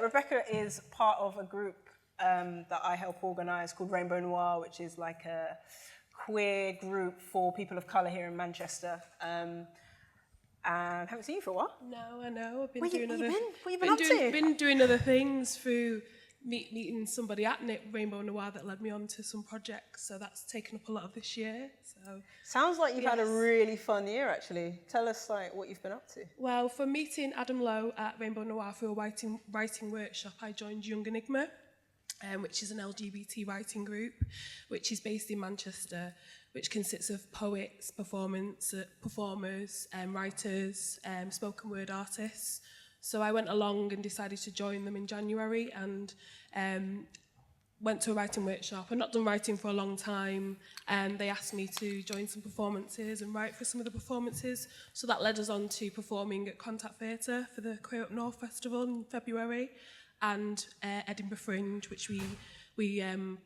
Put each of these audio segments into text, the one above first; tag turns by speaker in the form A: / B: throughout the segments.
A: Rebecca is part of a group that I help organise called Rainbow Noir, which is like a queer group for people of colour here in Manchester. And I haven't seen you for a while.
B: No, I know. I've been
A: What
B: doing
A: you
B: other.
A: been? What you been up to?
B: Been doing other things through meeting somebody at Rainbow Noir that led me on to some projects. So that's taken up a lot of this year. So
A: sounds like you've had a really fun year, actually. Tell us like what you've been up to.
B: Well, from meeting Adam Lowe at Rainbow Noir for a writing workshop, I joined Young Enigma, which is an LGBT writing group, which is based in Manchester, which consists of poets, performers, writers, spoken word artists. So I went along and decided to join them in January and went to a writing workshop. I've not done writing for a long time, and they asked me to join some performances and write for some of the performances. So that led us on to performing at Contact Theatre for the Queer Up North Festival in February, and Edinburgh Fringe, which we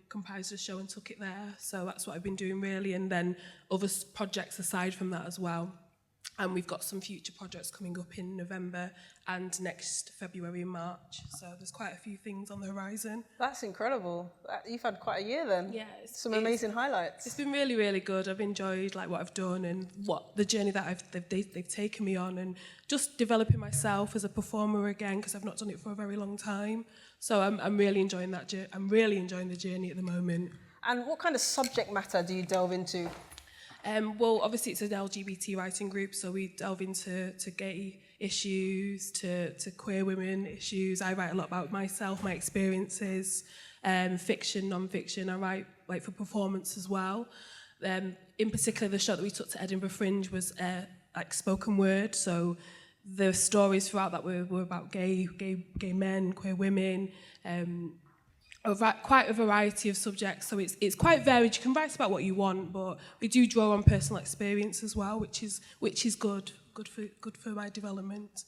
B: comprised a show and took it there. So that's what I've been doing really, and then other projects aside from that as well. And we've got some future projects coming up in November and next February and March. So there's quite a few things on the horizon.
A: That's incredible. You've had quite a year then.
B: Yeah.
A: Some amazing highlights.
B: It's been really, really good. I've enjoyed like what I've done and what the journey that they've taken me on, and just developing myself as a performer again, because I've not done it for a very long time. So I'm really enjoying that. I'm really enjoying the journey at the moment. And
A: what kind of subject matter do you delve into?
B: Well, obviously it's an LGBT writing group, so we delve into gay issues, to queer women issues. I write a lot about myself, my experiences, fiction, non-fiction. I write like for performance as well. In particular, the show that we took to Edinburgh Fringe was like spoken word. So the stories throughout that were about gay men, queer women. Quite a variety of subjects, so it's quite varied. You can write about what you want, but we do draw on personal experience as well, which is good for my development.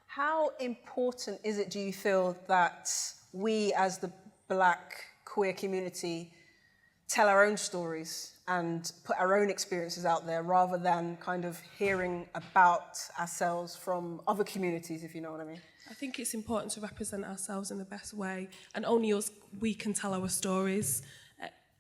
A: How important is it, do you feel, that we as the Black queer community tell our own stories and put our own experiences out there rather than kind of hearing about ourselves from other communities, if you know what I mean?
B: I think it's important to represent ourselves in the best way, and only we can tell our stories.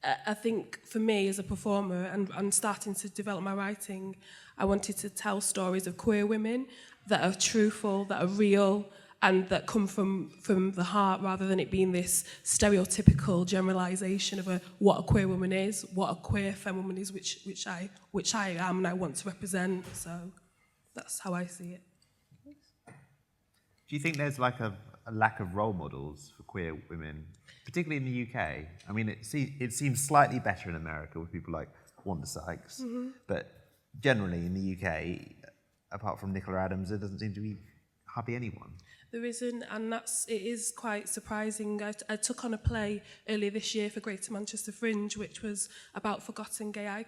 B: I think for me as a performer and starting to develop my writing, I wanted to tell stories of queer women that are truthful, that are real, and that come from the heart, rather than it being this stereotypical generalisation of what a queer woman is, what a queer femme woman is, which I am and I want to represent. So that's how I see it.
C: Do you think there's like a lack of role models for queer women, particularly in the UK? I mean, it seems slightly better in America with people like Wanda Sykes, but generally in the UK, apart from Nicola Adams, there doesn't seem to be hardly anyone.
B: There isn't, and it is quite surprising. I took on a play earlier this year for Greater Manchester Fringe, which was about forgotten gay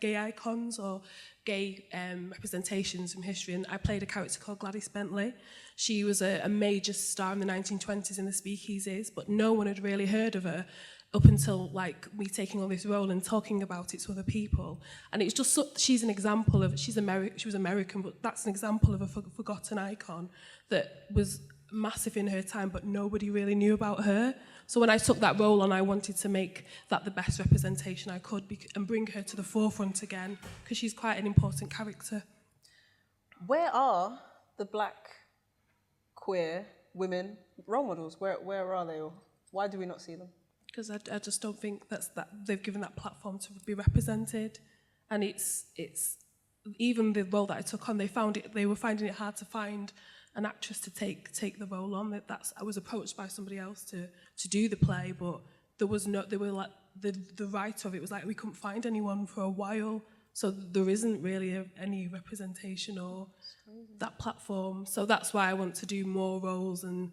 B: icons or gay representations from history, and I played a character called Gladys Bentley. She was a major star in the 1920s in the speakeasies, but no one had really heard of her up until like me taking on this role and talking about it to other people. And it's just she's an example of, she was American, but that's an example of a forgotten icon that was massive in her time, but nobody really knew about her. So when I took that role on, I wanted to make that the best representation I could and bring her to the forefront again, because she's quite an important character.
A: Where are the Black queer women role models? Where are they, or why do we not see them?
B: Because I just don't think that they've given that platform to be represented, and it's even the role that I took on, they were finding it hard to find an actress to take the role on. I was approached by somebody else to do the play, but the writer of it was like, we couldn't find anyone for a while, so there isn't really any representation or that platform. So that's why I want to do more roles and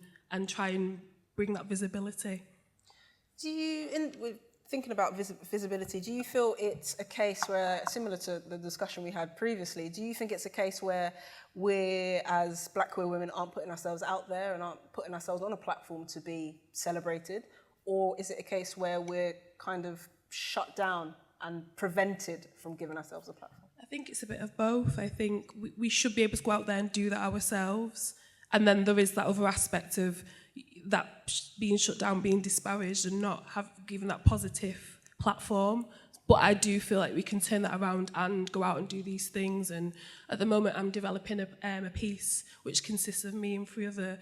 B: try and bring that visibility.
A: Thinking about visibility, do you feel it's a case where, similar to the discussion we had previously, do you think it's a case where we as Black queer women aren't putting ourselves out there and aren't putting ourselves on a platform to be celebrated? Or is it a case where we're kind of shut down and prevented from giving ourselves a platform?
B: I think it's a bit of both. I think we should be able to go out there and do that ourselves. And then there is that other aspect of that being shut down, being disparaged, and not have given that positive platform. But I do feel like we can turn that around and go out and do these things. And at the moment, I'm developing a piece which consists of me and 3 other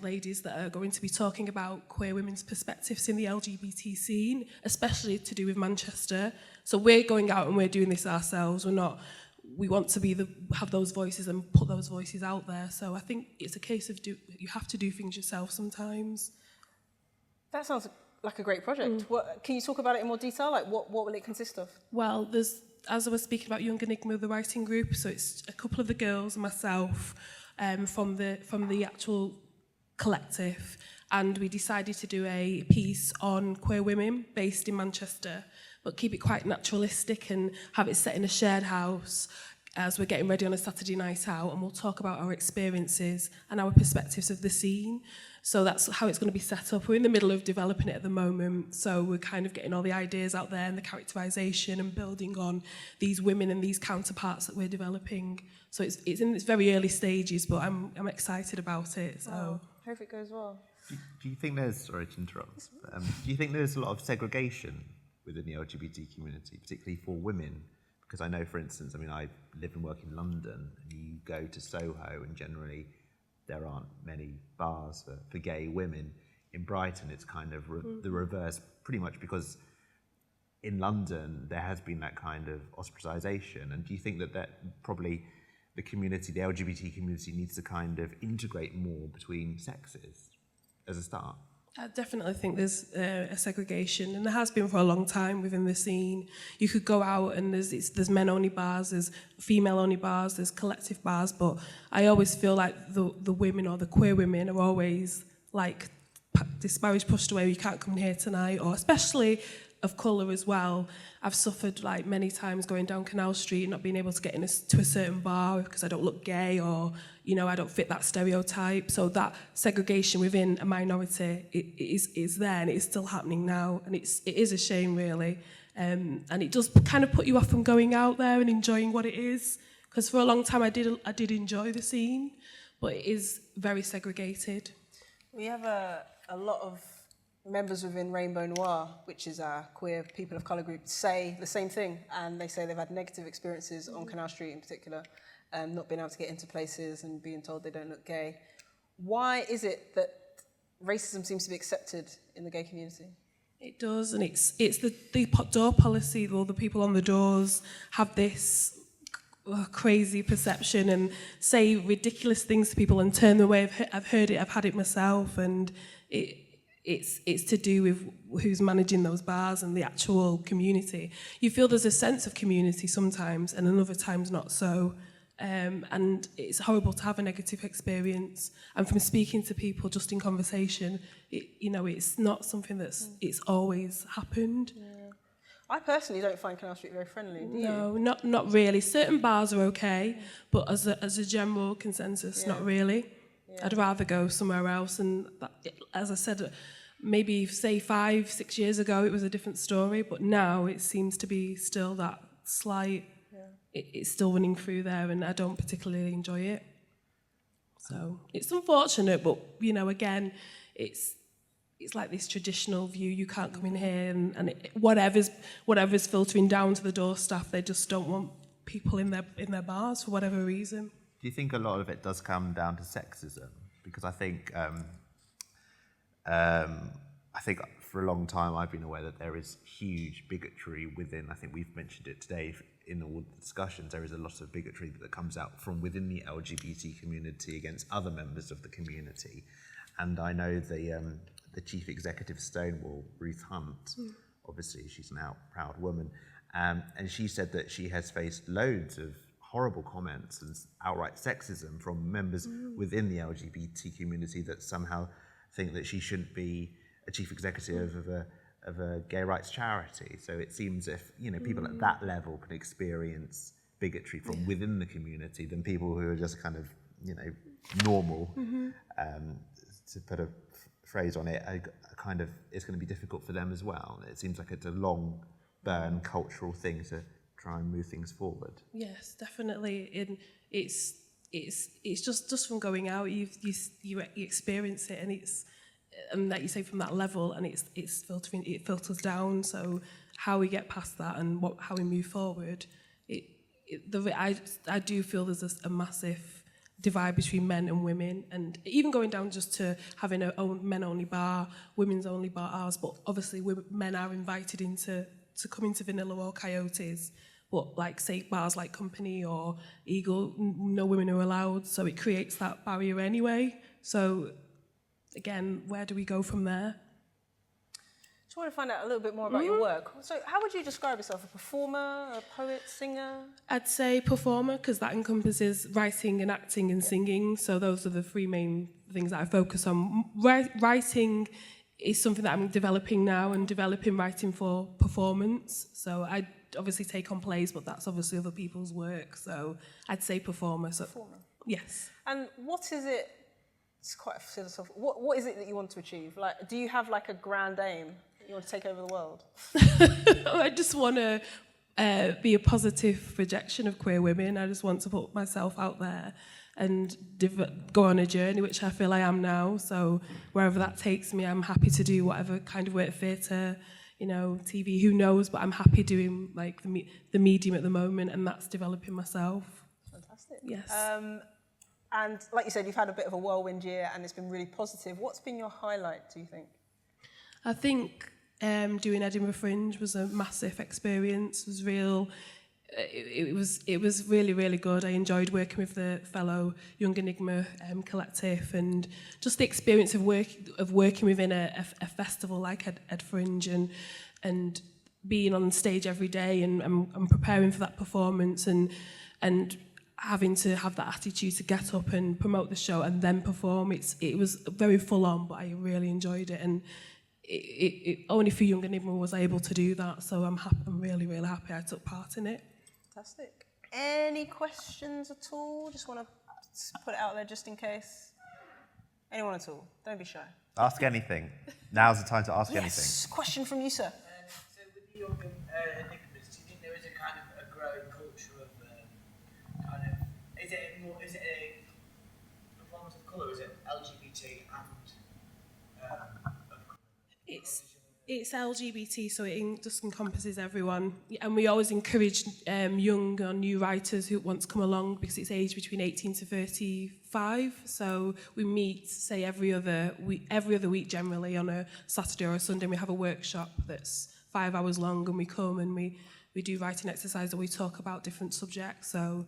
B: ladies that are going to be talking about queer women's perspectives in the LGBT scene, especially to do with Manchester. So we're going out and we're doing this ourselves. We want to have those voices and put those voices out there. So I think it's a case of you have to do things yourself sometimes.
A: That sounds like a great project. Can you talk about it in more detail? Like, what will it consist of?
B: Well, as I was speaking about Young Enigma, the writing group, so it's a couple of the girls and myself from the actual collective, and we decided to do a piece on queer women based in Manchester, but keep it quite naturalistic and have it set in a shared house as we're getting ready on a Saturday night out, and we'll talk about our experiences and our perspectives of the scene. So that's how it's going to be set up. We're in the middle of developing it at the moment, so we're kind of getting all the ideas out there and the characterisation and building on these women and these counterparts that we're developing. So it's in its very early stages, but I'm excited about it. So
A: hope it goes well.
C: Do you think there's, sorry to interrupt, do you think there's a lot of segregation within the LGBT community, particularly for women? Because I know, for instance, I live and work in London, and you go to Soho, and generally there aren't many bars for gay women. In Brighton, it's kind of the reverse, pretty much because in London there has been that kind of ostracisation. And do you think that probably the LGBT community needs to kind of integrate more between sexes as a start?
B: I definitely think there's a segregation, and there has been for a long time within the scene. You could go out and there's men-only bars, there's female-only bars, there's collective bars, but I always feel like the women or the queer women are always like disparaged, pushed away. You can't come in here tonight, or especially of colour as well. I've suffered like many times going down Canal Street and not being able to get to a certain bar because I don't look gay, or I don't fit that stereotype. So that segregation within a minority is there, and it is still happening now, and it is a shame really, and it does kind of put you off from going out there and enjoying what it is, because for a long time I did enjoy the scene, but it is very segregated.
A: We have a lot of members within Rainbow Noir, which is our queer people of colour group, say the same thing, and they say they've had negative experiences on Canal Street in particular, not being able to get into places and being told they don't look gay. Why is it that racism seems to be accepted in the gay community?
B: It does, and it's the door policy, or the people on the doors have this crazy perception and say ridiculous things to people and turn them away. I've heard it, I've had it myself, and it's to do with who's managing those bars and the actual community. You feel there's a sense of community sometimes, and other times not so. And it's horrible to have a negative experience. And from speaking to people just in conversation, it's not something it's always happened.
A: Yeah. I personally don't find Canal Street very friendly. Do you?
B: No, not really. Certain bars are okay, but as a general consensus, not really. Yeah. I'd rather go somewhere else. And as I said, maybe say 5-6 years ago, it was a different story, but now it seems to be still that slight. It's still running through there, and I don't particularly enjoy it. So it's unfortunate, but again, it's like this traditional view. You can't come in here, and whatever's filtering down to the door staff, they just don't want people in their bars for whatever reason.
C: Do you think a lot of it does come down to sexism? Because I think for a long time I've been aware that there is huge bigotry within. I think we've mentioned it today in all the discussions. There is a lot of bigotry that comes out from within the LGBT community against other members of the community. And I know the chief executive of Stonewall, Ruth Hunt, obviously she's an proud woman, and she said that she has faced loads of horrible comments and outright sexism from members within the LGBT community that somehow think that she shouldn't be a chief executive of a gay rights charity. So it seems if people at that level can experience bigotry from within the community, then people who are just kind of normal, to put a phrase on it, it's going to be difficult for them as well. It seems like it's a long burn cultural thing to try and move things forward.
B: Yes, definitely. It's just from going out, you experience it, and like you say, from that level, and it filters down. So how we get past that and how we move forward, I do feel there's a massive divide between men and women, and even going down just to having a men-only bar, women's-only bars. But obviously, men are invited to come into Vanilla or Coyotes. But like, say, bars like Company or Eagle, no women are allowed, so it creates that barrier anyway. So again, where do we go from there?
A: Just want to find out a little bit more about your work. So how would you describe yourself? A performer, a poet, singer?
B: I'd say performer, because that encompasses writing and acting and singing. So those are the three main things that I focus on. Writing is something that I'm developing now, and developing writing for performance. So I obviously take on plays, but that's obviously other people's work. So I'd say performer. So,
A: Performer.
B: Yes.
A: And what is it? It's quite a philosophical. What is it that you want to achieve? Like, do you have like a grand aim? You want to take over the world?
B: I just want to be a positive projection of queer women. I just want to put myself out there and go on a journey, which I feel I am now. So wherever that takes me, I'm happy to do whatever kind of work, theatre, TV, who knows, but I'm happy doing like the medium at the moment, and that's developing myself.
A: Fantastic.
B: Yes.
A: And like you said, you've had a bit of a whirlwind year and it's been really positive. What's been your highlight, do you think?
B: I think doing Edinburgh Fringe was a massive experience. It was real. It was really, really good. I enjoyed working with the fellow Young Enigma collective, and just the experience of working within a festival like Ed Fringe, and being on stage every day and preparing for that performance, and having to have that attitude to get up and promote the show and then perform. It was very full on, but I really enjoyed it, and it only for Young Enigma was able to do that. So I'm really, really happy I took part in it.
A: Fantastic. Any questions at all? Just want to put it out there just in case. Anyone at all? Don't be shy.
C: Ask anything. Now's the time to ask
A: Yes. Question from you, sir.
D: So with the Young Enigmas, do you think there is a kind of a growing culture of kind of, is it a performance of colour? Is it LGBT and
B: It's LGBT, so it just encompasses everyone. And we always encourage young or new writers who want to come along, because it's aged between 18 to 35. So we meet, say, every other week generally, on a Saturday or a Sunday. We have a workshop that's 5 hours long, and we come and we do writing exercise, and we talk about different subjects. So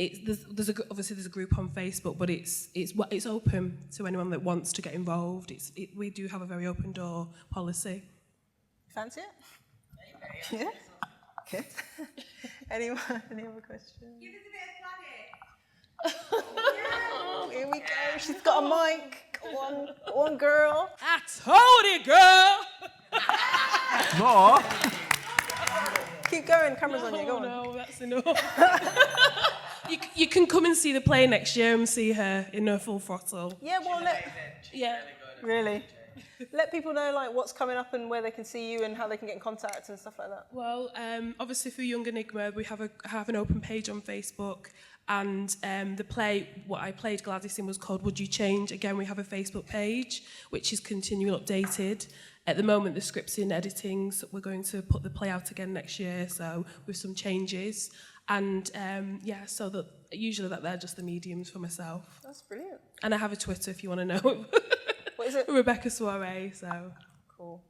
B: there's a group on Facebook, but it's open to anyone that wants to get involved. We do have a very open door policy.
A: Fancy it? Yeah. Good. Any other questions?
E: Give us a bit of planet.
A: Oh, here we go. She's got a mic. Go on, girl.
B: I told you, girl.
C: More?
A: Keep going. Camera's on you. Go on.
B: No, that's enough. You can come and see the play next year and see her in her full throttle.
A: Yeah, well, really. Let people know like what's coming up and where they can see you and how they can get in contact and stuff like that.
B: Well, obviously for Young Enigma, we have an open page on Facebook, and the play, what I played Gladys in, was called Would You Change? Again, we have a Facebook page, which is continually updated. At the moment, the script's in editing, so we're going to put the play out again next year, so with some changes. And so that usually they're just the mediums for myself.
A: That's brilliant.
B: And I have a Twitter if you want to know.
A: What is it?
B: Rebecca Swarray. So
A: cool.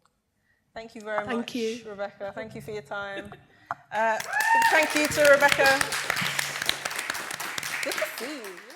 A: Thank you very much.
B: Thank you,
A: Rebecca. Thank you for your time. Thank you to Rebecca. Good to see you.